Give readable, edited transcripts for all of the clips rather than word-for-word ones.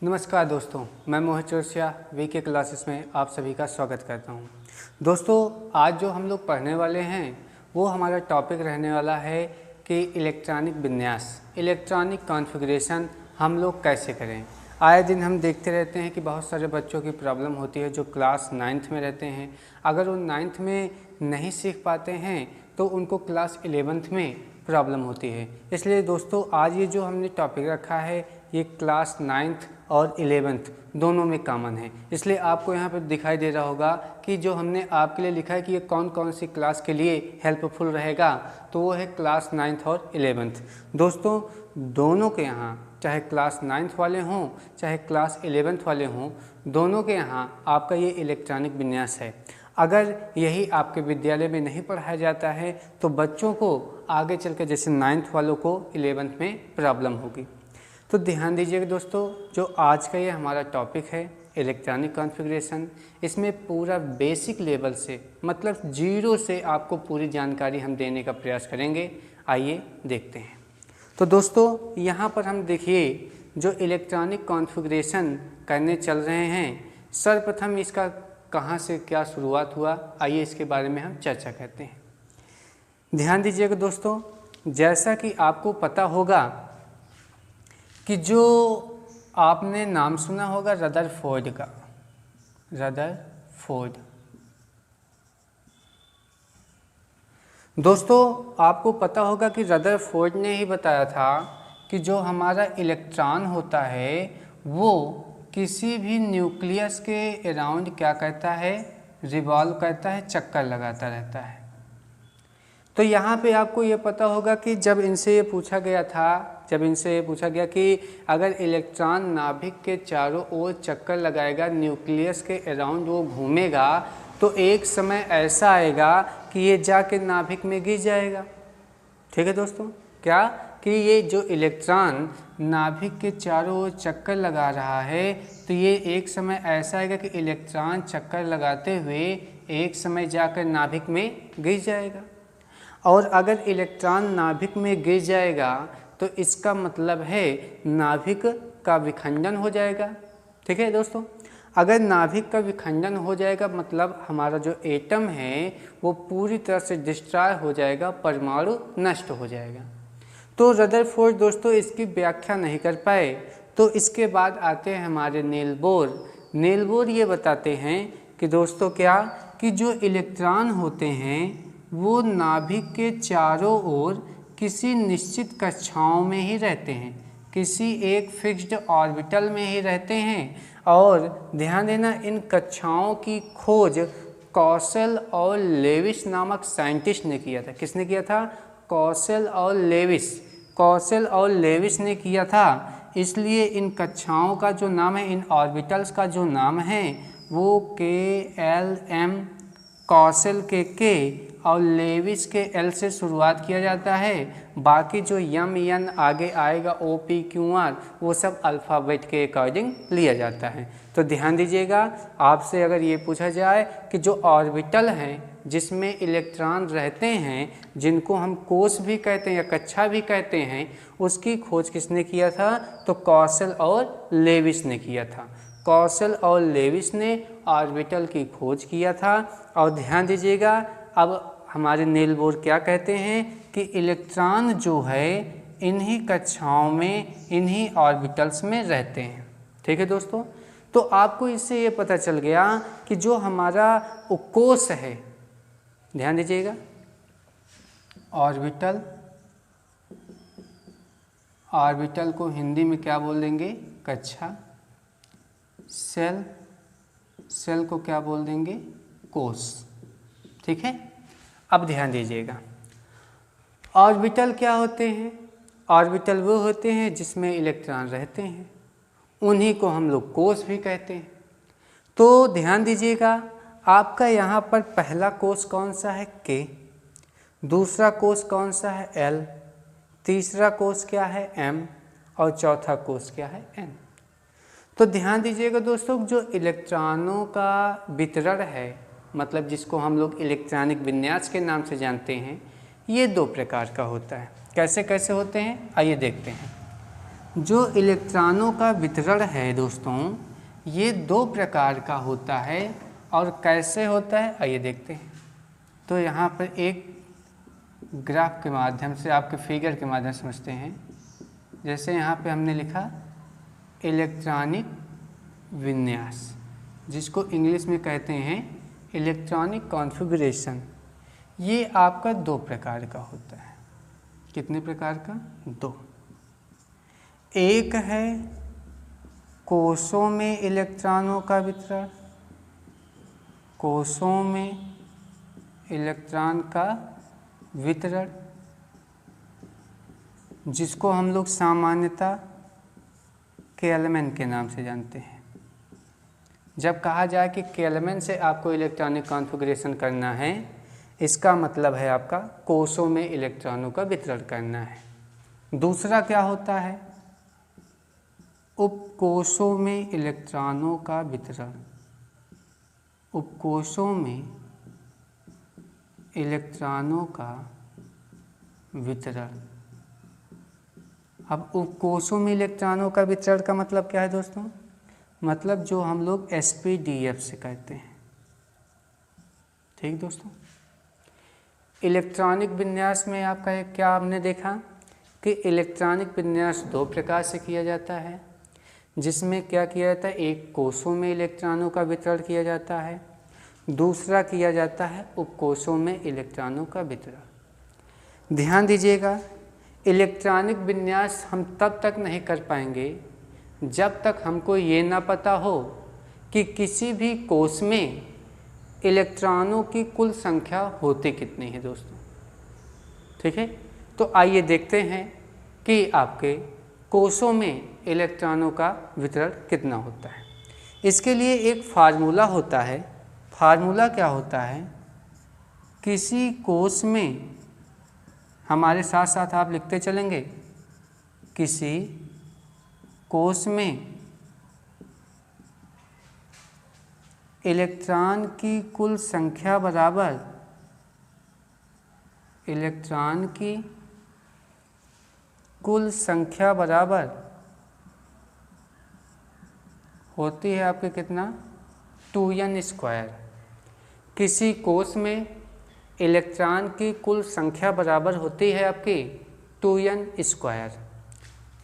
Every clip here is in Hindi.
नमस्कार दोस्तों, मैं मोहित चौरसिया वीके क्लासेस में आप सभी का स्वागत करता हूं। दोस्तों, आज जो हम लोग पढ़ने वाले हैं वो हमारा टॉपिक रहने वाला है कि इलेक्ट्रॉनिक विन्यास, इलेक्ट्रॉनिक कॉन्फ़िगरेशन हम लोग कैसे करें। आए दिन हम देखते रहते हैं कि बहुत सारे बच्चों की प्रॉब्लम होती है जो क्लास 9th में रहते हैं। अगर वो 9th में नहीं सीख पाते हैं तो उनको क्लास 11th में प्रॉब्लम होती है। इसलिए दोस्तों, आज ये जो हमने टॉपिक रखा है ये क्लास 9th और 11th दोनों में कॉमन है। इसलिए आपको यहाँ पर दिखाई दे रहा होगा कि जो हमने आपके लिए लिखा है कि ये कौन कौन सी क्लास के लिए हेल्पफुल रहेगा, तो वो है क्लास 9th और 11th। दोस्तों, दोनों के यहाँ चाहे क्लास 9th वाले हों चाहे क्लास 11th वाले हों, दोनों के यहाँ आपका ये इलेक्ट्रॉनिक विन्यास है। अगर यही आपके विद्यालय में नहीं पढ़ाया जाता है तो बच्चों को आगे चलकर जैसे 9th वालों को 11th में प्रॉब्लम होगी। तो ध्यान दीजिएगा दोस्तों, जो आज का ये हमारा टॉपिक है इलेक्ट्रॉनिक कॉन्फ़िगरेशन, इसमें पूरा बेसिक लेवल से मतलब जीरो से आपको पूरी जानकारी हम देने का प्रयास करेंगे। आइए देखते हैं। तो दोस्तों, यहाँ पर हम देखिए जो इलेक्ट्रॉनिक कॉन्फ़िगरेशन करने चल रहे हैं, सर्वप्रथम इसका कहाँ से क्या शुरुआत हुआ, आइए इसके बारे में हम चर्चा करते हैं। ध्यान दीजिएगा दोस्तों, जैसा कि आपको पता होगा कि जो आपने नाम सुना होगा रदरफोर्ड का, रदरफोर्ड। दोस्तों, आपको पता होगा कि रदरफोर्ड ने ही बताया था कि जो हमारा इलेक्ट्रॉन होता है वो किसी भी न्यूक्लियस के अराउंड क्या करता है, रिवॉल्व करता है, चक्कर लगाता रहता है। तो यहाँ पे आपको ये पता होगा कि जब इनसे ये पूछा गया कि अगर इलेक्ट्रॉन नाभिक के चारों ओर चक्कर लगाएगा, न्यूक्लियस के अराउंड वो घूमेगा, तो एक समय ऐसा आएगा कि ये जाके नाभिक में गिर जाएगा। ठीक है दोस्तों, क्या कि ये जो इलेक्ट्रॉन नाभिक के चारों ओर चक्कर लगा रहा है, तो ये एक समय ऐसा आएगा कि इलेक्ट्रॉन चक्कर लगाते हुए एक समय जाकर नाभिक में गिर जाएगा। और अगर इलेक्ट्रॉन नाभिक में गिर जाएगा तो इसका मतलब है नाभिक का विखंडन हो जाएगा। ठीक है दोस्तों, अगर नाभिक का विखंडन हो जाएगा मतलब हमारा जो एटम है वो पूरी तरह से डिस्ट्रॉय हो जाएगा, परमाणु नष्ट हो जाएगा। तो रदरफोर्ड दोस्तों इसकी व्याख्या नहीं कर पाए। तो इसके बाद आते हैं हमारे नील बोर ये बताते हैं कि दोस्तों क्या कि जो इलेक्ट्रॉन होते हैं वो नाभिक के चारों ओर किसी निश्चित कक्षाओं में ही रहते हैं, किसी एक फिक्स्ड ऑर्बिटल में ही रहते हैं। और ध्यान देना, इन कक्षाओं की खोज कौशल और लेविस नामक साइंटिस्ट ने किया था। किसने किया था? कौशल और लेविस ने किया था। इसलिए इन कक्षाओं का जो नाम है, इन ऑर्बिटल्स का जो नाम है वो KLM, कौशल के और लेविस के L से शुरुआत किया जाता है। बाकी जो MN आगे आएगा OPQR वो सब अल्फ़ाबेट के अकॉर्डिंग लिया जाता है। तो ध्यान दीजिएगा, आपसे अगर ये पूछा जाए कि जो ऑर्बिटल हैं जिसमें इलेक्ट्रॉन रहते हैं, जिनको हम कोष भी कहते हैं या कक्षा भी कहते हैं, उसकी खोज किसने किया था? तो कौशल और लेविस ने किया था। कौशल और लेविस ने ऑर्बिटल की खोज किया था। और ध्यान दीजिएगा, अब हमारे नील बोर क्या कहते हैं कि इलेक्ट्रॉन जो है इन्हीं कक्षाओं में, इन्हीं ऑर्बिटल्स में रहते हैं। ठीक है दोस्तों, तो आपको इससे ये पता चल गया कि जो हमारा कोष है, ध्यान दीजिएगा, ऑर्बिटल को हिंदी में क्या बोल देंगे? कक्षा। सेल को क्या बोल देंगे? कोष। ठीक है, अब ध्यान दीजिएगा, ऑर्बिटल क्या होते हैं? ऑर्बिटल वो होते हैं जिसमें इलेक्ट्रॉन रहते हैं, उन्हीं को हम लोग कोष भी कहते हैं। तो ध्यान दीजिएगा, आपका यहाँ पर पहला कोष कौन सा है? K, दूसरा कोष कौन सा है? L, तीसरा कोष क्या है? M, और चौथा कोष क्या है? N। तो ध्यान दीजिएगा दोस्तों, जो इलेक्ट्रॉनों का वितरण है, मतलब जिसको हम लोग इलेक्ट्रॉनिक विन्यास के नाम से जानते हैं, ये दो प्रकार का होता है। कैसे कैसे होते हैं, आइए देखते हैं। जो इलेक्ट्रॉनों का वितरण है दोस्तों, ये दो प्रकार का होता है। और कैसे होता है आइए देखते हैं। तो यहाँ पर एक ग्राफ के माध्यम से, आपके फिगर के माध्यम से समझते हैं। जैसे यहाँ पे हमने लिखा इलेक्ट्रॉनिक विन्यास, जिसको इंग्लिश में कहते हैं इलेक्ट्रॉनिक कॉन्फ़िगरेशन। ये आपका दो प्रकार का होता है। कितने प्रकार का? दो। एक है कोषों में इलेक्ट्रॉनों का वितरण, कोषों में इलेक्ट्रॉन का वितरण, जिसको हम लोग सामान्यतः केल्विन के नाम से जानते हैं। जब कहा जाए कि केल्विन से आपको इलेक्ट्रॉनिक कॉन्फ़िगरेशन करना है, इसका मतलब है आपका कोषों में इलेक्ट्रॉनों का वितरण करना है। दूसरा क्या होता है? उपकोषों में इलेक्ट्रॉनों का वितरण, उपकोषों में इलेक्ट्रॉनों का वितरण। अब उपकोषों में इलेक्ट्रॉनों का वितरण का मतलब क्या है दोस्तों? मतलब जो हम लोग SPDF से कहते हैं। ठीक दोस्तों, इलेक्ट्रॉनिक विन्यास में आपका एक क्या हमने देखा कि इलेक्ट्रॉनिक विन्यास दो प्रकार से किया जाता है, जिसमें क्या किया जाता है? एक कोषों में इलेक्ट्रॉनों का वितरण किया जाता है, दूसरा किया जाता है उपकोषों में इलेक्ट्रॉनों का वितरण। ध्यान दीजिएगा, इलेक्ट्रॉनिक विन्यास हम तब तक नहीं कर पाएंगे जब तक हमको ये ना पता हो कि किसी भी कोष में इलेक्ट्रॉनों की कुल संख्या होती कितनी है दोस्तों। ठीक है, तो आइए देखते हैं कि आपके कोषों में इलेक्ट्रॉनों का वितरण कितना होता है। इसके लिए एक फार्मूला होता है। फार्मूला क्या होता है? किसी कोष में, हमारे साथ साथ आप लिखते चलेंगे, किसी कोष में इलेक्ट्रॉन की कुल संख्या बराबर इलेक्ट्रॉन की कुल संख्या बराबर होती है आपके कितना? 2n²। किसी कोष में इलेक्ट्रॉन की कुल संख्या बराबर होती है आपकी 2n²।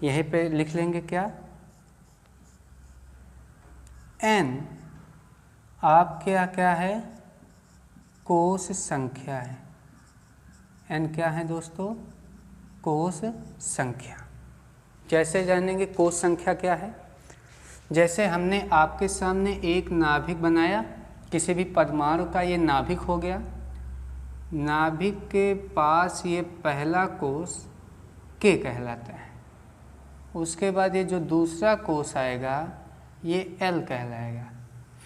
यहीं पे लिख लेंगे क्या? n आप क्या है? कोष संख्या है। n क्या है दोस्तों? कोष संख्या। कैसे जानेंगे कोष संख्या क्या है? जैसे हमने आपके सामने एक नाभिक बनाया, किसी भी परमाणु का ये नाभिक हो गया। नाभिक के पास ये पहला कोष K कहलाता है। उसके बाद ये जो दूसरा कोष आएगा ये L कहलाएगा।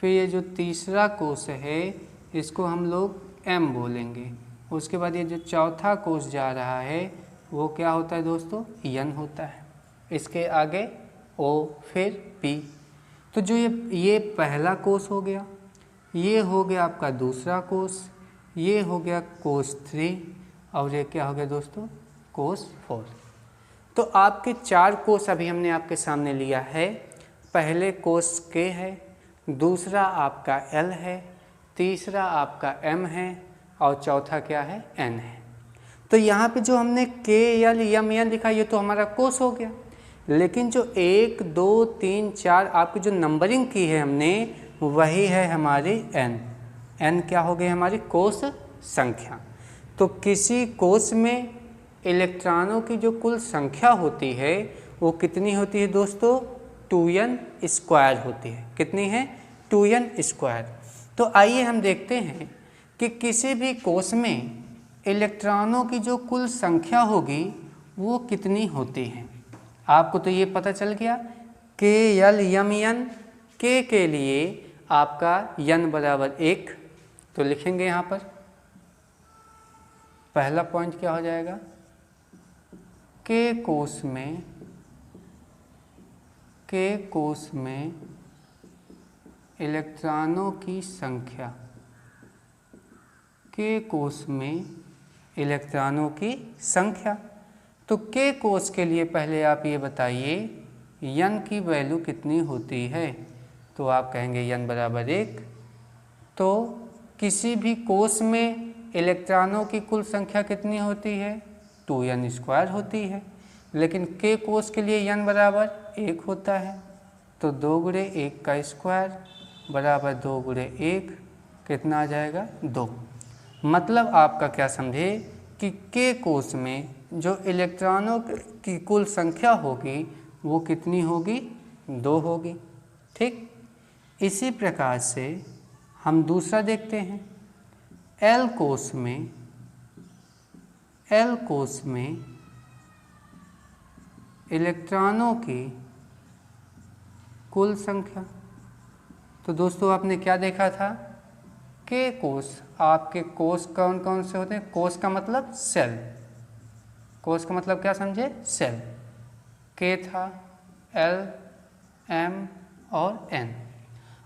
फिर ये जो तीसरा कोष है इसको हम लोग M बोलेंगे। उसके बाद ये जो चौथा कोष जा रहा है वो क्या होता है दोस्तों? N होता है। इसके आगे O, फिर P। तो जो ये पहला कोष हो गया, ये हो गया आपका दूसरा कोष, ये हो गया कोष 3, और ये क्या हो गया दोस्तों? कोष 4। तो आपके 4 कोष अभी हमने आपके सामने लिया है। पहले कोष K है, दूसरा आपका L है, तीसरा आपका M है, और चौथा क्या है? N है। तो यहाँ पे जो हमने K, L, M, N लिखा, ये तो हमारा कोष हो गया। लेकिन जो 1, 2, 3, 4 आपकी जो नंबरिंग की है हमने, वही है हमारी N। N क्या हो गई? हमारी कोष संख्या। तो किसी कोष में इलेक्ट्रॉनों की जो कुल संख्या होती है वो कितनी होती है दोस्तों? 2n² होती है। कितनी है? 2n²। तो आइए हम देखते हैं कि किसी भी कोष में इलेक्ट्रॉनों की जो कुल संख्या होगी वो कितनी होती है। आपको तो ये पता चल गया K, L, M, N। K के लिए आपका n बराबर 1, तो लिखेंगे यहाँ पर। पहला पॉइंट क्या हो जाएगा? K कोष में इलेक्ट्रॉनों की संख्या, K कोष में इलेक्ट्रॉनों की संख्या। तो K कोष के लिए पहले आप ये बताइए n की वैल्यू कितनी होती है, तो आप कहेंगे n बराबर 1। तो किसी भी कोष में इलेक्ट्रॉनों की कुल संख्या कितनी होती है, 2n² होती है, लेकिन k कोष के लिए n बराबर 1 होता है। तो 2 × 1 का स्क्वायर बराबर 2 × 1 कितना आ जाएगा, 2। मतलब आपका क्या समझे कि k कोष में जो इलेक्ट्रॉनों की कुल संख्या होगी वो कितनी होगी, 2 होगी। ठीक, इसी प्रकार से हम दूसरा देखते हैं। L कोष में इलेक्ट्रॉनों की कुल संख्या, तो दोस्तों आपने क्या देखा था, के कोष, आपके कोष कौन कौन से होते हैं, कोष का मतलब सेल, कोष का मतलब क्या समझे, सेल। के था, L, M और N,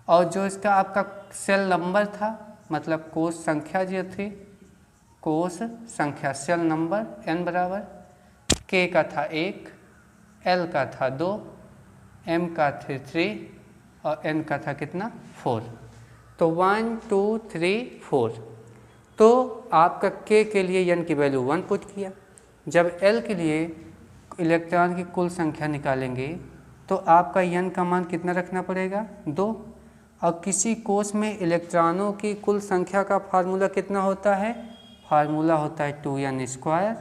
और जो इसका आपका सेल नंबर था, मतलब कोष संख्या जो थी, कोष संख्या सेल नंबर n बराबर k का था 1, L का था 2, M का था 3 और N का था कितना, 4। तो 1 2 3 4। तो आपका k के लिए n की वैल्यू 1 पुट किया। जब L के लिए इलेक्ट्रॉन की कुल संख्या निकालेंगे तो आपका n का मान कितना रखना पड़ेगा, 2। और किसी कोष में इलेक्ट्रॉनों की कुल संख्या का फार्मूला कितना होता है, फार्मूला होता है 2n²।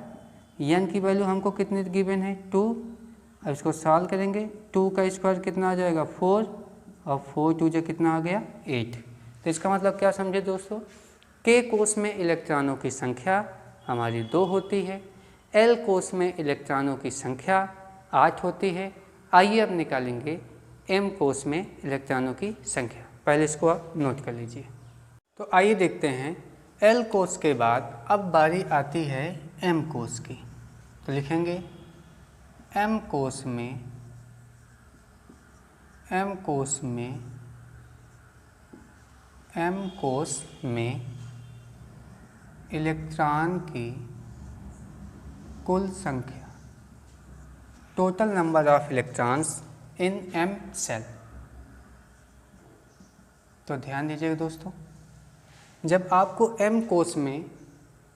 n की वैल्यू हमको कितनी गिवन है, 2। अब इसको सॉल्व करेंगे, 2 का स्क्वायर कितना आ जाएगा, 4, और 4 2 जो कितना आ गया, 8। तो इसका मतलब क्या समझे दोस्तों, k कोष में इलेक्ट्रॉनों की संख्या हमारी 2 होती है, L कोष में इलेक्ट्रॉनों की संख्या 8 होती है। आइए अब निकालेंगे M कोष में इलेक्ट्रॉनों की संख्या। पहले इसको आप नोट कर लीजिए। तो आइए देखते हैं, L कोष के बाद अब बारी आती है M कोष की। तो लिखेंगे M कोष में इलेक्ट्रॉन की कुल संख्या, total number of electrons in M shell. तो ध्यान दीजिएगा दोस्तों, जब आपको M कोष में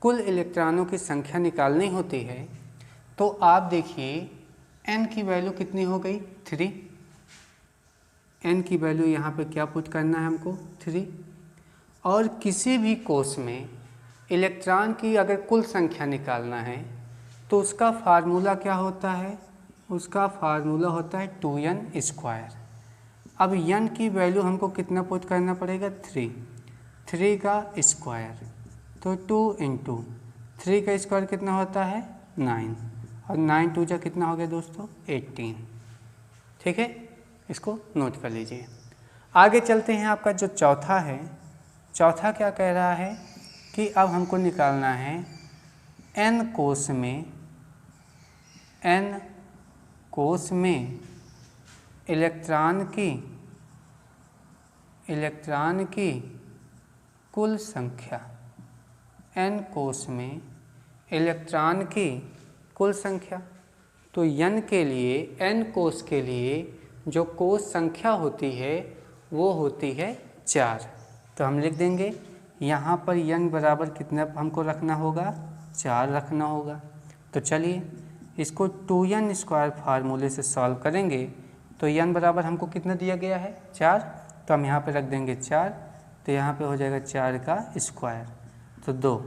कुल इलेक्ट्रॉनों की संख्या निकालनी होती है तो आप देखिए n की वैल्यू कितनी हो गई, 3। n की वैल्यू यहाँ पे क्या पुट करना है हमको, 3। और किसी भी कोष में इलेक्ट्रॉन की अगर कुल संख्या निकालना है तो उसका फार्मूला क्या होता है, उसका फार्मूला होता है 2n²। अब n की वैल्यू हमको कितना पुट करना पड़ेगा, 3 का स्क्वायर, तो 2 × 3 का स्क्वायर कितना होता है, 9, और 9 2 जा कितना हो गया दोस्तों, 18। ठीक है, इसको नोट कर लीजिए। आगे चलते हैं, आपका जो चौथा है, चौथा क्या कह रहा है कि अब हमको निकालना है N कोष में इलेक्ट्रॉन की कुल संख्या, N कोष में इलेक्ट्रॉन की कुल संख्या। तो N के लिए, N कोष के लिए जो कोष संख्या होती है वो होती है 4। तो हम लिख देंगे यहाँ पर n बराबर कितना हमको रखना होगा, 4 रखना होगा। तो चलिए इसको 2n² फार्मूले से सॉल्व करेंगे तो n बराबर हमको कितना दिया गया है, 4। तो हम यहाँ पे रख देंगे 4, तो यहाँ पे हो जाएगा 4 का स्क्वायर, तो 2।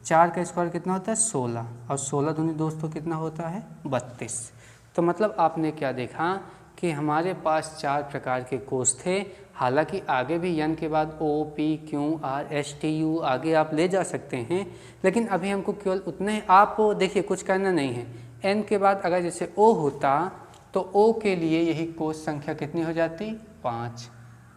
4 का स्क्वायर कितना होता है, 16, और 16 दूनी दोस्तों कितना होता है, 32। तो मतलब आपने क्या देखा कि हमारे पास 4 प्रकार के कोष थे। हालांकि आगे भी n के बाद O, P, Q, R, S, T, U आगे आप ले जा सकते हैं, लेकिन अभी हमको केवल उतने, आप देखिए कुछ करना नहीं है। n के बाद अगर जैसे O होता तो O के लिए यही कोष संख्या कितनी हो जाती, 5।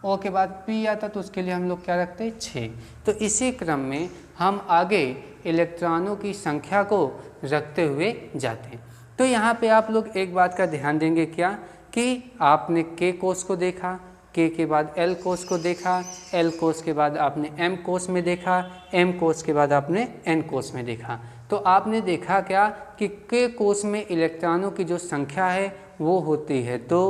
O के बाद P आता तो उसके लिए हम लोग क्या रखते, 6। तो इसी क्रम में हम आगे इलेक्ट्रॉनों की संख्या को रखते हुए जाते हैं। तो यहाँ पे आप लोग एक बात का ध्यान देंगे क्या, कि आपने K कोष को देखा, K के बाद L कोष को देखा, L कोष के बाद आपने M कोष में देखा, M कोष के बाद आपने N कोष में देखा। तो आपने देखा क्या कि K कोष में इलेक्ट्रॉनों की जो संख्या है वो होती है 2,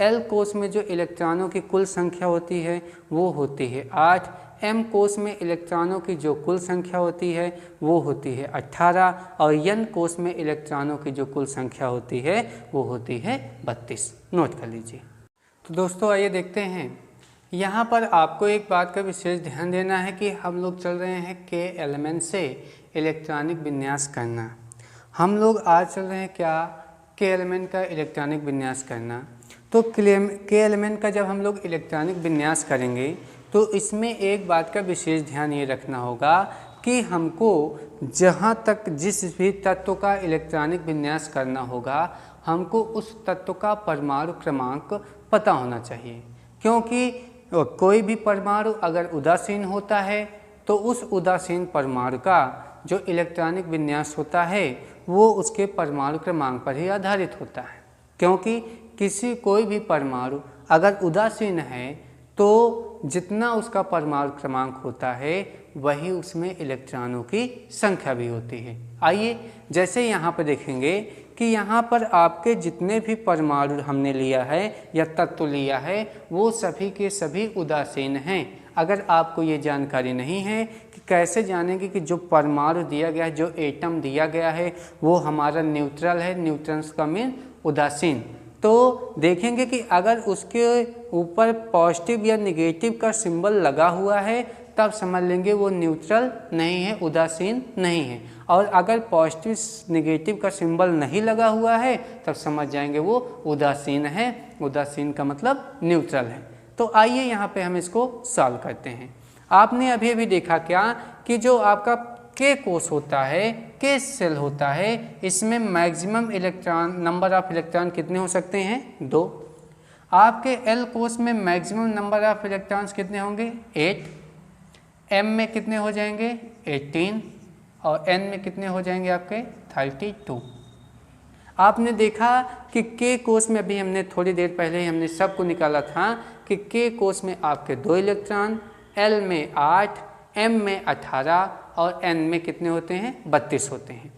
L कोष में जो इलेक्ट्रॉनों की कुल संख्या होती है वो होती है 8, M कोष में इलेक्ट्रॉनों की जो कुल संख्या होती है वो होती है 18 और N कोष में इलेक्ट्रॉनों की जो कुल संख्या होती है वो होती है 32। नोट कर लीजिए। तो दोस्तों आइए देखते हैं, यहाँ पर आपको एक बात का विशेष ध्यान देना है कि हम लोग चल रहे हैं K एलिमेंट से इलेक्ट्रॉनिक विन्यास करना। हम लोग आज चल रहे हैं क्या, K एलिमेंट का इलेक्ट्रॉनिक विन्यास करना। तो K एलिमेंट का जब हम लोग इलेक्ट्रॉनिक विन्यास करेंगे तो इसमें एक बात का विशेष ध्यान ये रखना होगा कि हमको जहाँ तक जिस भी तत्व का इलेक्ट्रॉनिक विन्यास करना होगा हमको उस तत्व का परमाणु क्रमांक पता होना चाहिए, क्योंकि कोई भी परमाणु अगर उदासीन होता है तो उस उदासीन परमाणु का जो इलेक्ट्रॉनिक विन्यास होता है वो उसके परमाणु क्रमांक पर ही आधारित होता है। क्योंकि कोई भी परमाणु अगर उदासीन है तो जितना उसका परमाणु क्रमांक होता है वही उसमें इलेक्ट्रॉनों की संख्या भी होती है। आइए जैसे यहाँ पर देखेंगे कि यहाँ पर आपके जितने भी परमाणु हमने लिया है या तत्व लिया है वो सभी के सभी उदासीन हैं। अगर आपको ये जानकारी नहीं है कि कैसे जानेंगे कि जो परमाणु दिया गया है, जो एटम दिया गया है वो हमारा न्यूट्रल है, न्यूट्रल्स का मीन उदासीन, तो देखेंगे कि अगर उसके ऊपर पॉजिटिव या निगेटिव का सिंबल लगा हुआ है तब समझ लेंगे वो न्यूट्रल नहीं है, उदासीन नहीं है। और अगर पॉजिटिव निगेटिव का सिंबल नहीं लगा हुआ है तब समझ जाएंगे वो उदासीन है। उदासीन का मतलब न्यूट्रल है। तो आइए यहाँ पे हम इसको सॉल्व करते हैं। आपने अभी अभी देखा क्या कि जो आपका K कोष होता है, K सेल होता है, इसमें maximum electron number of electron कितने हो सकते हैं 2। आपके L कोष में मैक्सिमम नंबर ऑफ इलेक्ट्रॉन्स कितने होंगे 8, M में कितने हो जाएंगे 18 और N में कितने हो जाएंगे आपके 32। आपने देखा कि K कोष में अभी हमने थोड़ी देर पहले हमने सबको निकाला था कि K कोष में आपके 2 इलेक्ट्रॉन, L में 8, M में 18 और N में कितने होते हैं 32 होते हैं।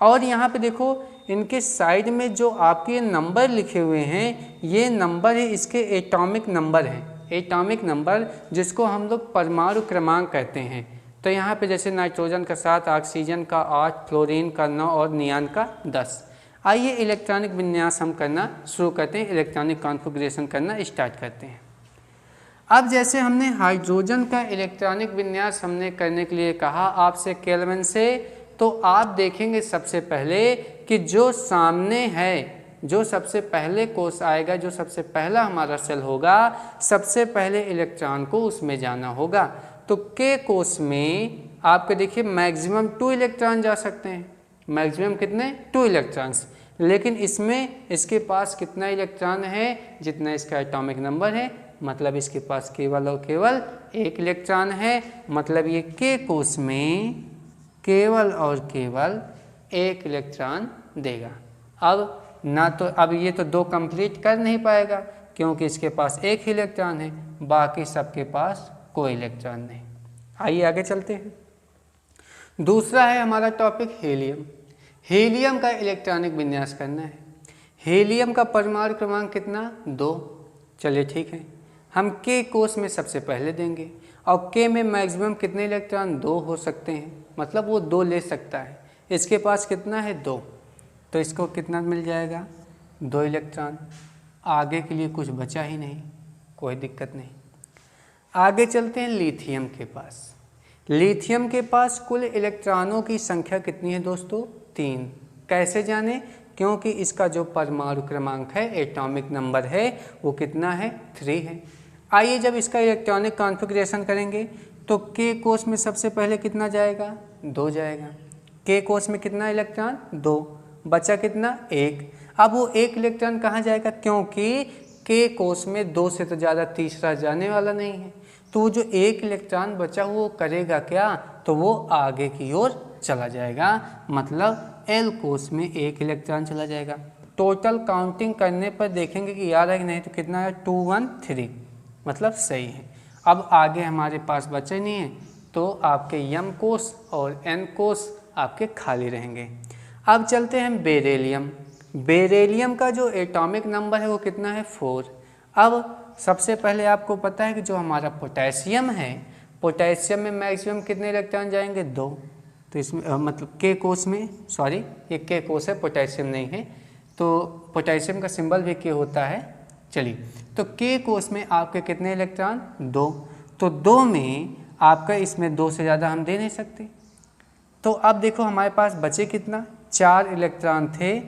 और यहाँ पे देखो इनके साइड में जो आपके नंबर लिखे हुए हैं ये नंबर है, इसके एटॉमिक नंबर हैं, एटॉमिक नंबर जिसको हम लोग परमाणु क्रमांक कहते हैं। तो यहाँ पे जैसे नाइट्रोजन का 7, ऑक्सीजन का 8, फ्लोरीन का 9 और नियान का 10। आइए इलेक्ट्रॉनिक विन्यास हम करना शुरू करते हैं, इलेक्ट्रॉनिक कॉन्फ़िगरेशन करना स्टार्ट करते हैं। अब जैसे हमने हाइड्रोजन का इलेक्ट्रॉनिक विन्यास हमने करने के लिए कहा आपसे K एलिमेंट से, तो आप देखेंगे सबसे पहले कि जो सामने है, जो सबसे पहले कोष आएगा, जो सबसे पहला हमारा सेल होगा, सबसे पहले इलेक्ट्रॉन को उसमें जाना होगा। तो K कोष में आपके देखिए मैक्सिमम 2 इलेक्ट्रॉन जा सकते हैं। मैक्सिमम कितने 2 इलेक्ट्रॉन्स, लेकिन इसमें इसके पास कितना इलेक्ट्रॉन है जितना इसका एटॉमिक नंबर है, मतलब इसके पास केवल और केवल 1 इलेक्ट्रॉन है। मतलब ये K कोष में केवल और केवल 1 इलेक्ट्रॉन देगा। अब ना तो अब ये तो 2 कंप्लीट कर नहीं पाएगा क्योंकि इसके पास 1 ही इलेक्ट्रॉन है, बाकी सबके पास कोई इलेक्ट्रॉन नहीं। आइए आगे चलते हैं। दूसरा है हमारा टॉपिक हीलियम। हीलियम का इलेक्ट्रॉनिक विन्यास करना है। हीलियम का परमाणु क्रमांक कितना 2। चलिए ठीक है, हम K कोष में सबसे पहले देंगे और K में मैक्सिमम कितने इलेक्ट्रॉन 2 हो सकते हैं, मतलब वो 2 ले सकता है। इसके पास कितना है 2, तो इसको कितना मिल जाएगा 2 इलेक्ट्रॉन। आगे के लिए कुछ बचा ही नहीं, कोई दिक्कत नहीं। आगे चलते हैं लिथियम के पास। लिथियम के पास कुल इलेक्ट्रॉनों की संख्या कितनी है दोस्तों 3। कैसे जाने, क्योंकि इसका जो परमाणु क्रमांक है, एटॉमिक नंबर है, वो कितना है 3 है। आइए जब इसका इलेक्ट्रॉनिक कॉन्फ़िगरेशन करेंगे तो K कोष में सबसे पहले कितना जाएगा 2 जाएगा। K कोष में कितना इलेक्ट्रॉन 2, बचा कितना 1। अब वो 1 इलेक्ट्रॉन कहाँ जाएगा, क्योंकि K कोष में 2 से तो ज़्यादा तीसरा जाने वाला नहीं है, तो वो जो 1 इलेक्ट्रॉन बचा वो करेगा क्या, तो वो आगे की ओर चला जाएगा। मतलब L कोष में 1 इलेक्ट्रॉन चला जाएगा। टोटल काउंटिंग करने पर देखेंगे कि याद है कि नहीं, तो कितना है 2 1 3, मतलब सही है। अब आगे हमारे पास बचे नहीं है, तो आपके M कोष और N कोष आपके खाली रहेंगे। अब चलते हैं बेरिलियम। बेरिलियम का जो एटॉमिक नंबर है वो कितना है 4। अब सबसे पहले आपको पता है कि जो हमारा पोटेशियम है, पोटेशियम में मैक्सिमम कितने इलेक्ट्रॉन जाएंगे 2। तो इसमें मतलब के कोष में, सॉरी ये के कोष है, पोटेशियम नहीं है, तो पोटेशियम का सिंबल भी के होता है। चलिए, तो के कोष में आपके कितने इलेक्ट्रॉन 2, तो 2 में आपका इसमें 2 से ज़्यादा हम दे नहीं सकते। तो अब देखो हमारे पास बचे कितना, 4 इलेक्ट्रॉन थे,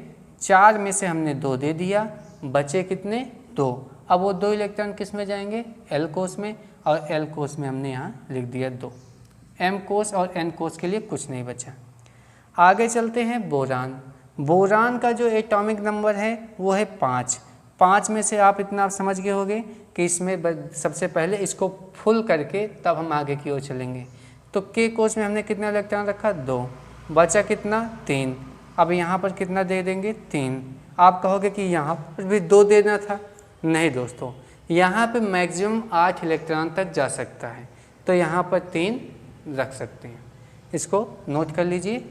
4 में से हमने 2 दे दिया, बचे कितने 2। अब वो 2 इलेक्ट्रॉन किस में जाएंगे, एल कोष में, और एल कोष में हमने यहाँ लिख दिया 2। एम कोष और एन कोष के लिए कुछ नहीं बचा। आगे चलते हैं बोरान। बोरान का जो एटॉमिक नंबर है वो है 5। 5 में से आप इतना आप समझ गए होंगे कि इसमें सबसे पहले इसको फुल करके तब हम आगे की ओर चलेंगे। तो के कोष में हमने कितना इलेक्ट्रॉन रखा 2, बचा कितना 3। अब यहाँ पर कितना दे देंगे 3। आप कहोगे कि यहाँ पर भी 2 देना था, नहीं दोस्तों, यहाँ पे मैक्सिमम 8 इलेक्ट्रॉन तक जा सकता है, तो यहाँ पर 3 रख सकते हैं, इसको नोट कर लीजिए।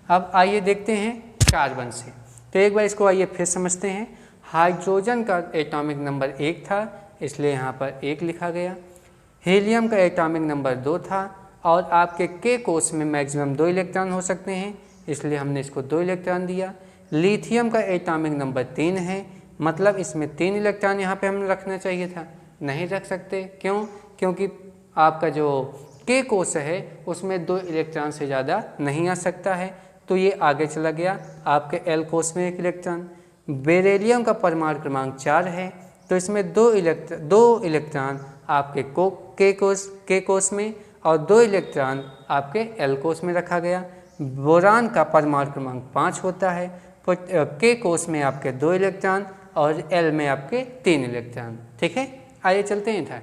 अब आइए देखते हैं कार्बन से। तो एक बार इसको आइए फिर समझते हैं। हाइड्रोजन का एटॉमिक नंबर 1 था, इसलिए यहाँ पर 1 लिखा गया। हीलियम का एटॉमिक नंबर 2 था, और आपके के कोष में मैक्सिमम 2 इलेक्ट्रॉन हो सकते हैं, इसलिए हमने इसको 2 इलेक्ट्रॉन दिया। लिथियम का एटॉमिक नंबर 3 है, मतलब इसमें 3 इलेक्ट्रॉन यहाँ पे हमें रखना चाहिए था, नहीं रख सकते। क्यों? क्योंकि आपका जो के कोष है उसमें 2 इलेक्ट्रॉन से ज़्यादा नहीं आ सकता है, तो ये आगे चला गया। आपके एल कोष में 1 इलेक्ट्रॉन। बेरिलियम का परमाणु क्रमांक 4 है, तो इसमें 2 इलेक्ट्रॉन आपके के कोष में और 2 इलेक्ट्रॉन आपके एल कोष में रखा गया। बोरान का परमाणु क्रमांक 5 होता है, के कोष में आपके 2 इलेक्ट्रॉन और एल में आपके 3 इलेक्ट्रॉन। ठीक है, आइए चलते हैं इधर।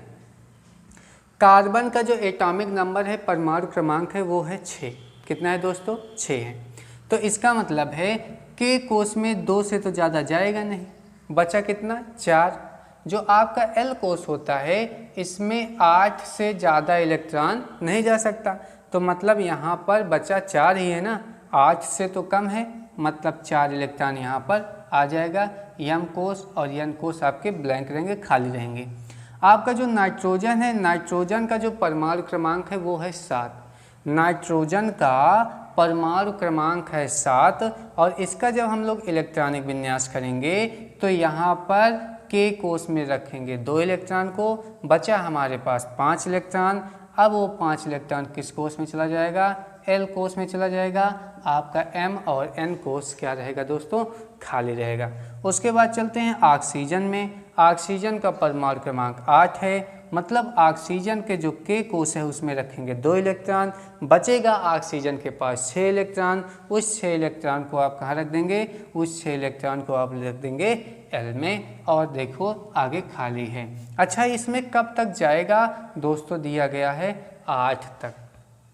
कार्बन का जो एटॉमिक नंबर है, परमाणु क्रमांक है, वो है 6। कितना है दोस्तों 6 है। तो इसका मतलब है के कोष में 2 से तो ज़्यादा जाएगा नहीं, बचा कितना 4। जो आपका एल कोष होता है इसमें 8 से ज़्यादा इलेक्ट्रॉन नहीं जा सकता, तो मतलब यहाँ पर बचा 4 ही है ना, 8 से तो कम है, मतलब 4 इलेक्ट्रॉन यहाँ पर आ जाएगा। यम कोष और एन कोष आपके ब्लैंक रहेंगे, खाली रहेंगे। आपका जो नाइट्रोजन है, नाइट्रोजन का जो परमाणु क्रमांक है वो है 7। नाइट्रोजन का परमाणु क्रमांक है 7, और इसका जब हम लोग इलेक्ट्रॉनिक विन्यास करेंगे तो यहाँ पर के कोष में रखेंगे 2 इलेक्ट्रॉन को, बचा हमारे पास 5 इलेक्ट्रॉन। अब वो 5 इलेक्ट्रॉन किस कोष में चला जाएगा, एल कोष में चला जाएगा। आपका एम और एन कोष क्या रहेगा दोस्तों, खाली रहेगा। उसके बाद चलते हैं ऑक्सीजन में। ऑक्सीजन का परमाणु क्रमांक 8 है, मतलब ऑक्सीजन के जो के कोष है उसमें रखेंगे 2 इलेक्ट्रॉन, बचेगा ऑक्सीजन के पास 6 इलेक्ट्रॉन। उस 6 इलेक्ट्रॉन को आप कहाँ रख देंगे, उस 6 इलेक्ट्रॉन को आप रख देंगे एल में, और देखो आगे खाली है। अच्छा, इसमें कब तक जाएगा दोस्तों, दिया गया है 8 तक,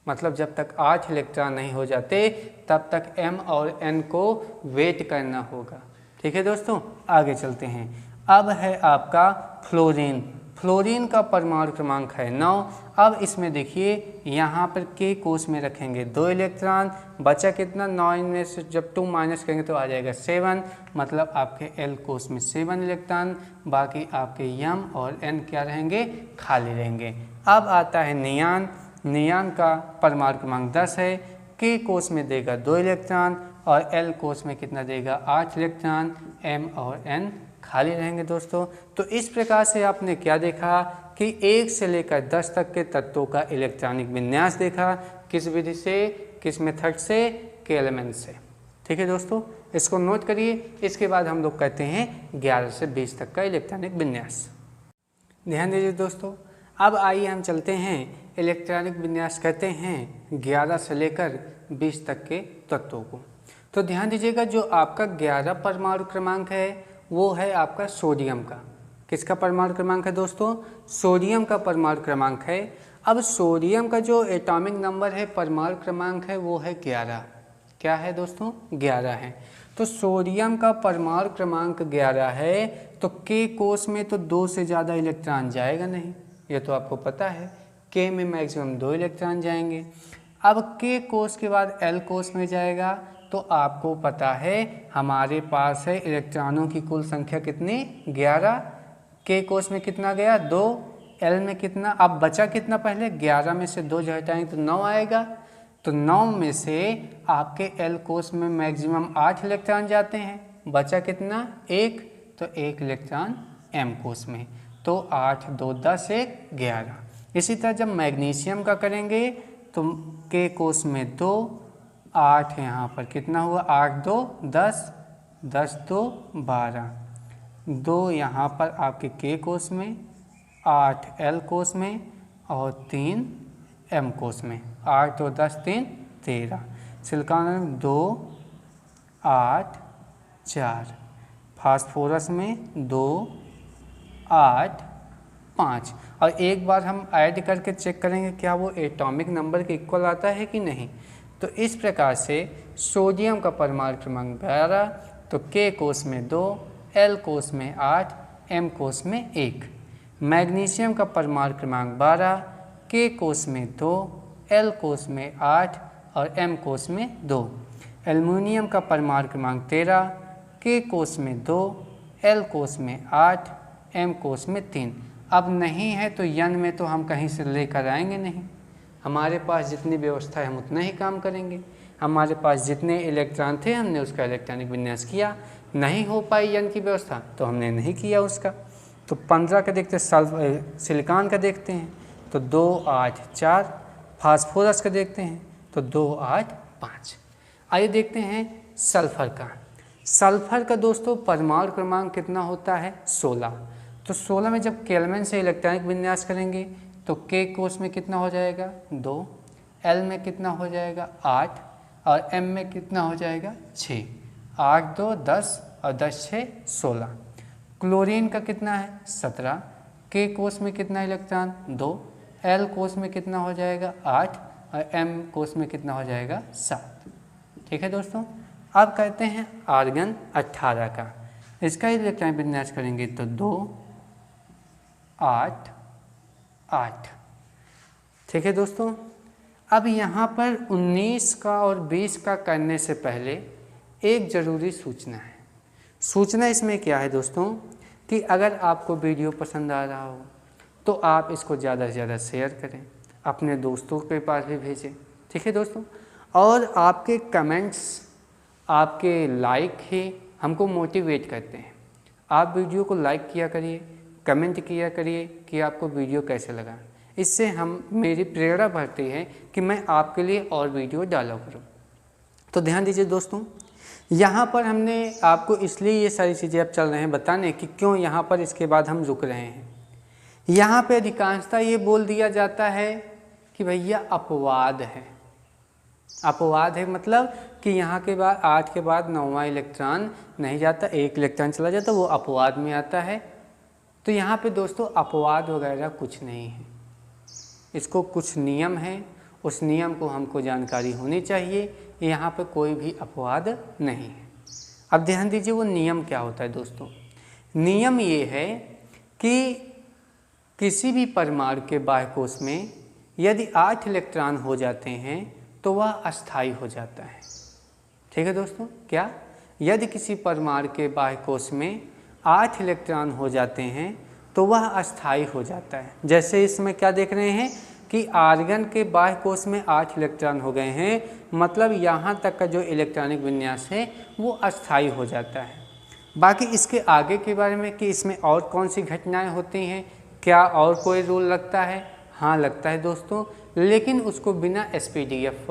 मतलब जब तक 8 इलेक्ट्रॉन नहीं हो जाते तब तक एम और एन को वेट करना होगा। ठीक है दोस्तों, आगे चलते हैं। अब है आपका फ्लोरीन। फ्लोरीन का परमाणु क्रमांक है 9। अब इसमें देखिए यहाँ पर के कोष में रखेंगे 2 इलेक्ट्रॉन, बचा कितना 9 में से जब 2 माइनस करेंगे तो आ जाएगा 7, मतलब आपके एल कोष में 7 इलेक्ट्रॉन, बाकी आपके यम और एन क्या रहेंगे, खाली रहेंगे। अब आता है नियान। नियान का परमाणु क्रमांक 10 है, के कोष में देगा 2 इलेक्ट्रॉन और एल कोष में कितना देगा 8 इलेक्ट्रॉन, एम और एन खाली रहेंगे दोस्तों। तो इस प्रकार से आपने क्या देखा कि 1 से लेकर 10 तक के तत्वों का इलेक्ट्रॉनिक विन्यास देखा, किस विधि से, किस मेथड से, के एलिमेंट से। ठीक है दोस्तों, इसको नोट करिए। इसके बाद हम लोग कहते हैं 11 से 20 तक का इलेक्ट्रॉनिक विन्यास। ध्यान दीजिए दोस्तों, अब आइए हम चलते हैं इलेक्ट्रॉनिक विन्यास कहते हैं 11 से लेकर 20 तक के तत्वों को। तो ध्यान दीजिएगा, जो आपका 11 परमाणु क्रमांक है वो है आपका सोडियम का। किसका परमाणु क्रमांक है दोस्तों, सोडियम का परमाणु क्रमांक है। अब सोडियम का जो एटॉमिक नंबर है, परमाणु क्रमांक है, वो है 11। क्या है दोस्तों, 11 है। तो सोडियम का परमाणु क्रमांक 11 है, तो के कोष में तो 2 से ज़्यादा इलेक्ट्रॉन जाएगा नहीं, ये तो आपको पता है। के में मैक्सिमम 2 इलेक्ट्रॉन जाएंगे। अब K कोष के बाद L कोष में जाएगा, तो आपको पता है हमारे पास है इलेक्ट्रॉनों की कुल संख्या कितनी 11। K कोष में कितना गया 2, L में कितना, अब बचा कितना, पहले 11 में से 2 जो हटाएंगे तो 9 आएगा। तो 9 में से आपके L कोष में मैक्सिमम 8 इलेक्ट्रॉन जाते हैं, बचा कितना 1, तो 1 इलेक्ट्रॉन M कोष में, तो 8 2 10 1 11। इसी तरह जब मैग्नीशियम का करेंगे तो K कोष में 2, 8 यहाँ पर कितना हुआ 8 2 10, 10 2 12, 2 यहाँ पर आपके K कोष में, 8 L कोष में और 3 M कोष में। 8 2 10 3 13। सिलिकॉन 2 8 4, फास्फोरस में 2 8 5। और एक बार हम ऐड करके चेक करेंगे क्या वो एटॉमिक नंबर के इक्वल आता है कि नहीं। तो इस प्रकार से सोडियम का परमाणु क्रमांक 12, तो K कोष में 2, L कोष में 8, M कोष में 1। मैग्नीशियम का परमाणु क्रमांक 12, K कोष में 2, L कोष में 8 और M कोष में 2। एल्युमिनियम का परमाणु क्रमांक 13, K कोष में 2, L कोष में 8, M कोष में 3। अब नहीं है तो N में तो हम कहीं से लेकर आएंगे नहीं, हमारे पास जितनी व्यवस्था है हम उतना ही काम करेंगे। हमारे पास जितने इलेक्ट्रॉन थे हमने उसका इलेक्ट्रॉनिक विन्यास किया, नहीं हो पाई N की व्यवस्था तो हमने नहीं किया उसका। तो 15 का देखते हैं, सिलिकॉन का देखते हैं तो 2 8 4, फास्फोरस का देखते हैं तो 2 8 5। आइए देखते हैं सल्फर का। सल्फर का दोस्तों परमाणु क्रमांक कितना होता है 16। तो 16 में जब केल्विन से इलेक्ट्रॉनिक विन्यास करेंगे तो K कोष में कितना हो जाएगा 2, L में कितना हो जाएगा 8 और M में कितना हो जाएगा 6। 8 2 10 और 10 6 16। क्लोरीन का कितना है 17, K कोष में कितना इलेक्ट्रॉन 2, L कोष में कितना हो जाएगा 8 और M कोष में कितना हो जाएगा 7। ठीक है दोस्तों। अब कहते हैं आर्गन 18 का, इसका इलेक्ट्रॉनिक विन्यास करेंगे तो 2 8 8। ठीक है दोस्तों। अब यहाँ पर 19 का और 20 का करने से पहले एक ज़रूरी सूचना है। सूचना इसमें क्या है दोस्तों कि अगर आपको वीडियो पसंद आ रहा हो तो आप इसको ज़्यादा से ज़्यादा शेयर करें, अपने दोस्तों के पास भी भेजें। ठीक है दोस्तों। और आपके कमेंट्स, आपके लाइक ही हमको मोटिवेट करते हैं। आप वीडियो को लाइक किया करिए, कमेंट किया करिए कि आपको वीडियो कैसे लगा। इससे मेरी प्रेरणा बढ़ती है कि मैं आपके लिए और वीडियो डाला करूँ। तो ध्यान दीजिए दोस्तों, यहाँ पर हमने आपको इसलिए ये सारी चीज़ें अब चल रहे हैं बताने कि क्यों यहाँ पर इसके बाद हम रुक रहे हैं। यहाँ पे अधिकांशतः ये बोल दिया जाता है कि भैया अपवाद है। अपवाद है मतलब कि यहाँ के बाद 8 के बाद 9वां इलेक्ट्रॉन नहीं जाता, 1 इलेक्ट्रॉन चला जाता, वो अपवाद में आता है। तो यहाँ पे दोस्तों अपवाद वगैरह कुछ नहीं है, इसको कुछ नियम है, उस नियम को हमको जानकारी होनी चाहिए। यहाँ पे कोई भी अपवाद नहीं है। अब ध्यान दीजिए वो नियम क्या होता है दोस्तों। नियम ये है कि किसी भी परमाणु के बाह्य कोश में यदि 8 इलेक्ट्रॉन हो जाते हैं तो वह अस्थायी हो जाता है। ठीक है दोस्तों। क्या? यदि किसी परमाणु के बाह्य कोश में 8 इलेक्ट्रॉन हो जाते हैं तो वह अस्थायी हो जाता है। जैसे इसमें क्या देख रहे हैं कि आर्गन के बाह्य कोश में 8 इलेक्ट्रॉन हो गए हैं, मतलब यहाँ तक का जो इलेक्ट्रॉनिक विन्यास है वो अस्थायी हो जाता है। बाकी इसके आगे के बारे में कि इसमें और कौन सी घटनाएं होती हैं, क्या और कोई रूल लगता है? हाँ लगता है दोस्तों, लेकिन उसको बिना एसपीडीएफ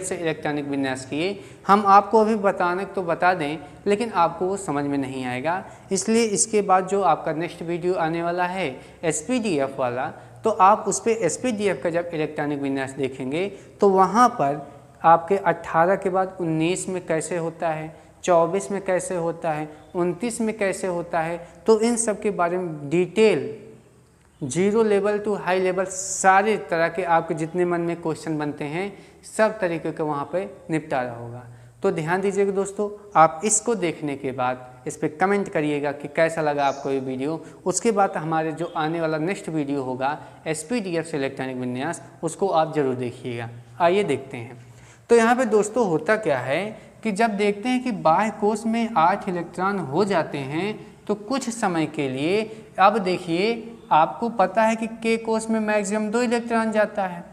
से इलेक्ट्रॉनिक विन्यास किए हम आपको अभी बताने तो बता दें, लेकिन आपको वो समझ में नहीं आएगा। इसलिए इसके बाद जो आपका नेक्स्ट वीडियो आने वाला है एसपीडीएफ वाला, तो आप उस पर एसपीडीएफ का जब इलेक्ट्रॉनिक विन्यास देखेंगे तो वहाँ पर आपके 18 के बाद 19 में कैसे होता है, 24 में कैसे होता है, 29 में कैसे होता है, तो इन सब के बारे में detail 0 level to high level सारे तरह के आपके जितने मन में क्वेश्चन बनते हैं सब तरीके का वहाँ पे निपटारा होगा। तो ध्यान दीजिएगा दोस्तों, आप इसको देखने के बाद इस पर कमेंट करिएगा कि कैसा लगा आपको ये वीडियो। उसके बाद हमारे जो आने वाला नेक्स्ट वीडियो होगा SPDF से इलेक्ट्रॉनिक विन्यास, उसको आप ज़रूर देखिएगा। आइए देखते हैं। तो यहाँ पे दोस्तों होता क्या है कि जब देखते हैं कि बाह्य कोश में 8 इलेक्ट्रॉन हो जाते हैं तो कुछ समय के लिए, अब देखिए आपको पता है कि K कोश में मैक्सिमम 2 इलेक्ट्रॉन जाता है,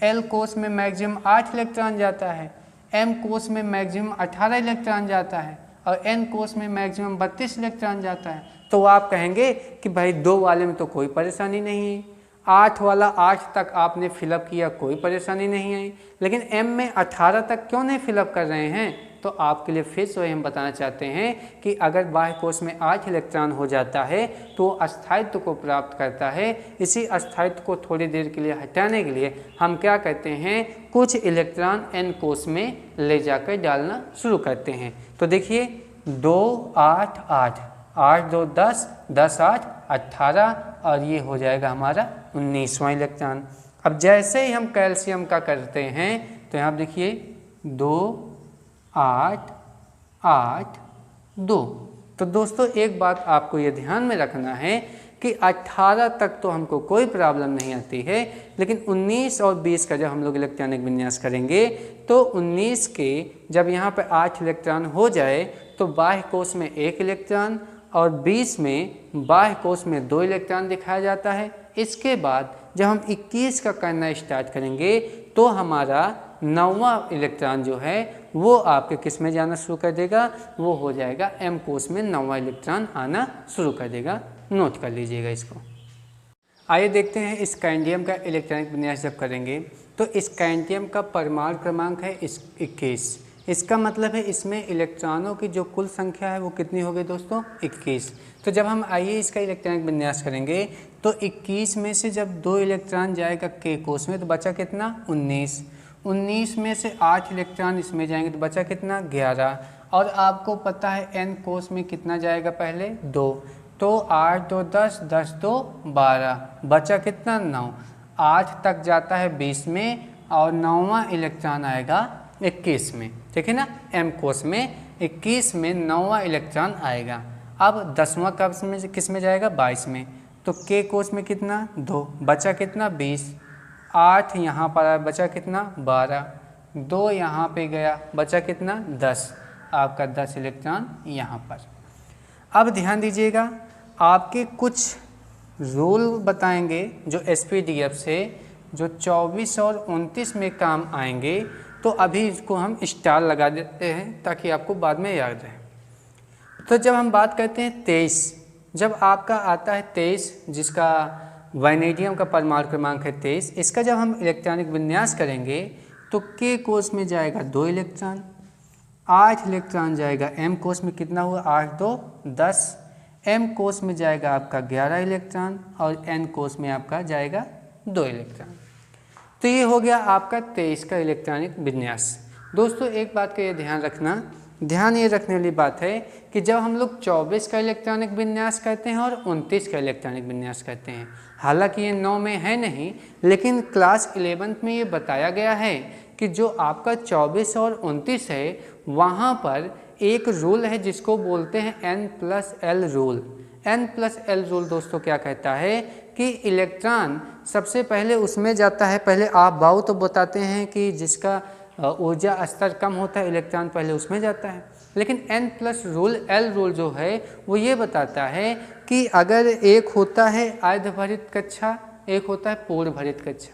L कोश में मैक्सिमम 8 इलेक्ट्रॉन जाता है, M कोश में मैक्सिमम 18 इलेक्ट्रॉन जाता है और N कोश में मैक्सिमम 32 इलेक्ट्रॉन जाता है। तो आप कहेंगे कि भाई 2 वाले में तो कोई परेशानी नहीं है, 8 वाला 8 तक आपने फिलअप किया, कोई परेशानी नहीं आई, लेकिन M में 18 तक क्यों नहीं फिलअप कर रहे हैं? तो आपके लिए फिर से हम बताना चाहते हैं कि अगर बाह्य कोश में 8 इलेक्ट्रॉन हो जाता है तो अस्थायित्व को प्राप्त करता है। इसी अस्थायित्व को थोड़ी देर के लिए हटाने के लिए हम क्या करते हैं, कुछ इलेक्ट्रॉन N कोश में ले जाकर डालना शुरू करते हैं। तो देखिए 2 8 8 8 2 10 10 8 18 और ये हो जाएगा हमारा 19वां इलेक्ट्रॉन। अब जैसे ही हम कैल्शियम का करते हैं तो यहाँ देखिए 2 8 8 2। तो दोस्तों एक बात आपको ये ध्यान में रखना है कि 18 तक तो हमको कोई प्रॉब्लम नहीं आती है, लेकिन 19 और 20 का जब हम लोग इलेक्ट्रॉनिक विन्यास करेंगे तो 19 के जब यहाँ पे 8 इलेक्ट्रॉन हो जाए तो बाह्य कोश में 1 इलेक्ट्रॉन और 20 में बाह्य कोश में 2 इलेक्ट्रॉन दिखाया जाता है। इसके बाद जब हम 21 का करना स्टार्ट करेंगे तो हमारा 9वां इलेक्ट्रॉन जो है वो आपके किस में जाना शुरू कर देगा, वो हो जाएगा M कोश में 9वां इलेक्ट्रॉन आना शुरू कर देगा। नोट कर लीजिएगा इसको। आइए देखते हैं स्कैंडियम का इलेक्ट्रॉनिक विन्यास जब करेंगे तो स्कैंडियम का परमाणु क्रमांक है 21। इसका मतलब है इसमें इलेक्ट्रॉनों की जो कुल संख्या है वो कितनी हो गई दोस्तों, 21। तो जब हम आइए इसका इलेक्ट्रॉनिक विन्यास करेंगे तो 21 में से जब 2 इलेक्ट्रॉन जाएगा K कोश में तो बचा कितना, 19। 19 में से 8 इलेक्ट्रॉन इसमें जाएंगे तो बचा कितना, 11। और आपको पता है N कोश में कितना जाएगा, पहले 2। तो 8 2 10 10 2 12, बचा कितना, 9। 8 तक जाता है 20 में और 9वां इलेक्ट्रॉन आएगा 21 में, ठीक है ना। M कोश में 21 में 9वां इलेक्ट्रॉन आएगा। अब 10वां कब में किस में जाएगा, 22 में। तो K कोश में कितना, 2, बचा कितना, 20। 8 यहाँ पर आया, बचा कितना, 12। 2 यहाँ पे गया, बचा कितना, 10। आपका 10 इलेक्ट्रॉन यहाँ पर। अब ध्यान दीजिएगा, आपके कुछ रूल बताएंगे जो SPDF से जो 24 और 29 में काम आएंगे। तो अभी इसको हम स्टार लगा देते हैं ताकि आपको बाद में याद रहे। तो जब हम बात करते हैं 23, जब आपका आता है 23 जिसका वैनेडियम का परमाणु क्रमांक है 23, इसका जब हम इलेक्ट्रॉनिक विन्यास करेंगे तो K कोश में जाएगा 2 इलेक्ट्रॉन, 8 इलेक्ट्रॉन जाएगा M कोश में, कितना हुआ, 8 2 10। M कोश में जाएगा आपका 11 इलेक्ट्रॉन और N कोश में आपका जाएगा 2 इलेक्ट्रॉन। तो ये हो गया आपका 23 का इलेक्ट्रॉनिक विन्यास। दोस्तों एक बात का ये ध्यान रखना, ध्यान ये रखने वाली बात है कि जब हम लोग 24 का इलेक्ट्रॉनिक विन्यास करते हैं और 29 का इलेक्ट्रॉनिक विन्यास करते हैं, हालांकि ये 9 में है नहीं, लेकिन क्लास 11th में ये बताया गया है कि जो आपका 24 और 29 है वहाँ पर एक रूल है जिसको बोलते हैं N+L रूल। N+L रूल दोस्तों क्या कहता है कि इलेक्ट्रॉन सबसे पहले उसमें जाता है, पहले आप बाऊ तो बताते हैं कि जिसका ऊर्जा स्तर कम होता है इलेक्ट्रॉन पहले उसमें जाता है, लेकिन N+L रूल जो है वो ये बताता है कि अगर एक होता है अर्धभरित कक्षा, एक होता है पूर्ण भरित कक्षा।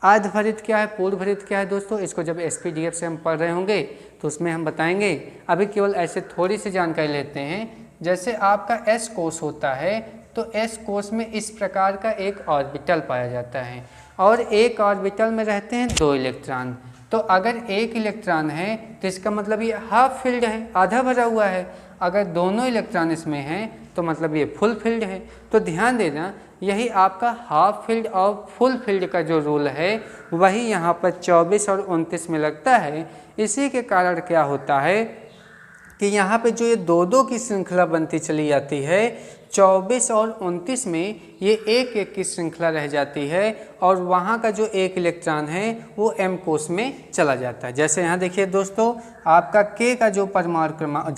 अर्धभरित क्या है, पूर्ण भरित क्या है दोस्तों, इसको जब SPDF से हम पढ़ रहे होंगे तो उसमें हम बताएंगे। अभी केवल ऐसे थोड़ी सी जानकारी लेते हैं। जैसे आपका S कोश होता है तो S कोश में इस प्रकार का एक ऑर्बिटल पाया जाता है और एक ऑर्बिटल में रहते हैं 2 इलेक्ट्रॉन। तो अगर 1 इलेक्ट्रॉन है तो इसका मतलब ये हाफ फील्ड है, आधा भरा हुआ है। अगर दोनों इलेक्ट्रॉन इसमें हैं तो मतलब ये फुल फील्ड है। तो ध्यान देना, यही आपका हाफ फील्ड और फुल फील्ड का जो रूल है वही यहाँ पर 24 और 29 में लगता है। इसी के कारण क्या होता है कि यहाँ पे जो ये 2-2 की श्रृंखला बनती चली जाती है, 24 और 29 में ये 1-1 की श्रृंखला रह जाती है और वहाँ का जो 1 इलेक्ट्रॉन है वो M कोश में चला जाता है। जैसे यहाँ देखिए दोस्तों, आपका K का जो परमाणु क्रमांक,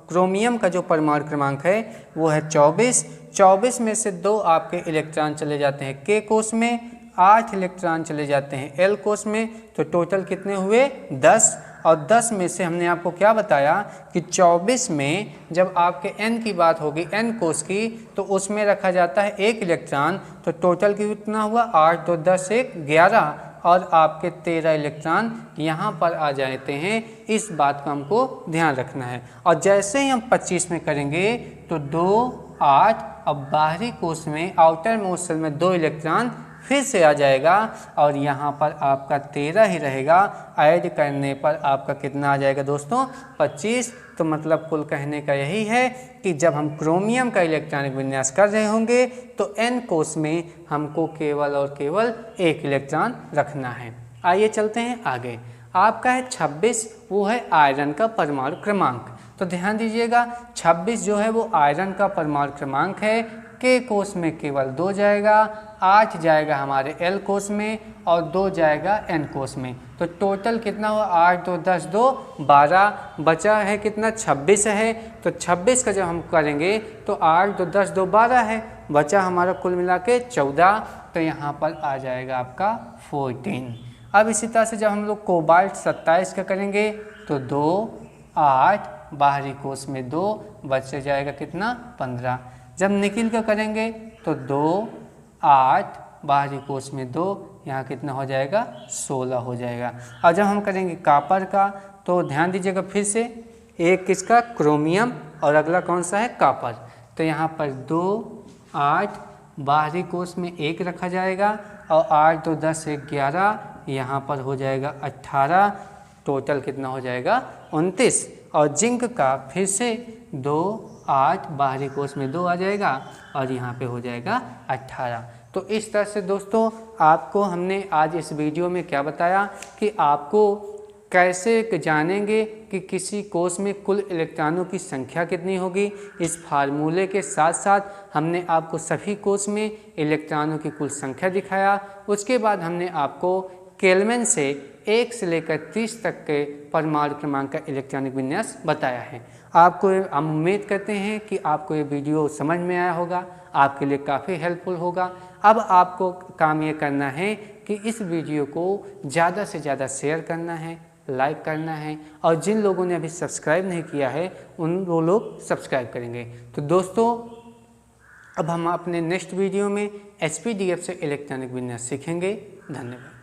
क्रोमियम का जो परमाणु क्रमांक है वो है 24। 24 में से 2 आपके इलेक्ट्रॉन चले जाते हैं K कोष में, 8 इलेक्ट्रॉन चले जाते हैं L कोष में, तो टोटल कितने हुए 10। और 10 में से हमने आपको क्या बताया कि 24 में जब आपके N की बात होगी N कोष की, तो उसमें रखा जाता है 1 इलेक्ट्रॉन, तो टोटल कितना हुआ 8 तो 10 1 11 और आपके 13 इलेक्ट्रॉन यहाँ पर आ जाते हैं। इस बात का हमको ध्यान रखना है। और जैसे ही हम 25 में करेंगे तो 2 8, अब बाहरी कोष में आउटर मोस्ट शेल में 2 इलेक्ट्रॉन फिर से आ जाएगा और यहाँ पर आपका 13 ही रहेगा। ऐड करने पर आपका कितना आ जाएगा दोस्तों 25। तो मतलब कुल कहने का यही है कि जब हम क्रोमियम का इलेक्ट्रॉनिक विन्यास कर रहे होंगे तो N कोष में हमको केवल और केवल 1 इलेक्ट्रॉन रखना है। आइए चलते हैं आगे। आपका है 26, वो है आयरन का परमाणु क्रमांक। तो ध्यान दीजिएगा 26 जो है वो आयरन का परमाणु क्रमांक है। K कोष में केवल 2 जाएगा, 8 जाएगा हमारे L कोष में और 2 जाएगा N कोष में। तो टोटल कितना हुआ 8 2 10 2 12, बचा है कितना 26 है। तो 26 का जब हम करेंगे तो 8 2 10 2 12 है, बचा हमारा कुल मिला के 14। तो यहाँ पर आ जाएगा आपका 14। अब इसी तरह से जब हम लोग कोबाल्ट 27 का करेंगे तो 2 8 बाहरी कोष में 2, बच जाएगा कितना 15। जब निकिल का करेंगे तो 2 8 बाहरी कोष में 2, यहाँ कितना हो जाएगा 16 हो जाएगा। और जब हम करेंगे कापर का तो ध्यान दीजिएगा फिर से, एक किसका क्रोमियम और अगला कौन सा है कापर। तो यहाँ पर 2 8 बाहरी कोष में 1 रखा जाएगा और 8 2 10 1 11, यहाँ पर हो जाएगा 18। टोटल कितना हो जाएगा 29। और जिंक का फिर से 2 8 बाहरी कोष में 2 आ जाएगा और यहाँ पे हो जाएगा 18। तो इस तरह से दोस्तों आपको हमने आज इस वीडियो में क्या बताया कि आपको कैसे जानेंगे कि किसी कोष में कुल इलेक्ट्रॉनों की संख्या कितनी होगी। इस फार्मूले के साथ साथ हमने आपको सभी कोष में इलेक्ट्रॉनों की कुल संख्या दिखाया। उसके बाद हमने आपको केल्विन से 1 से लेकर 30 तक के परमाणु क्रमांक का इलेक्ट्रॉनिक विन्यास बताया है। आपको हम उम्मीद करते हैं कि आपको ये वीडियो समझ में आया होगा, आपके लिए काफ़ी हेल्पफुल होगा। अब आपको काम ये करना है कि इस वीडियो को ज़्यादा से ज़्यादा शेयर करना है, लाइक करना है और जिन लोगों ने अभी सब्सक्राइब नहीं किया है वो लोग सब्सक्राइब करेंगे। तो दोस्तों अब हम अपने नेक्स्ट वीडियो में SPDF से इलेक्ट्रॉनिक विन्यास सीखेंगे। धन्यवाद।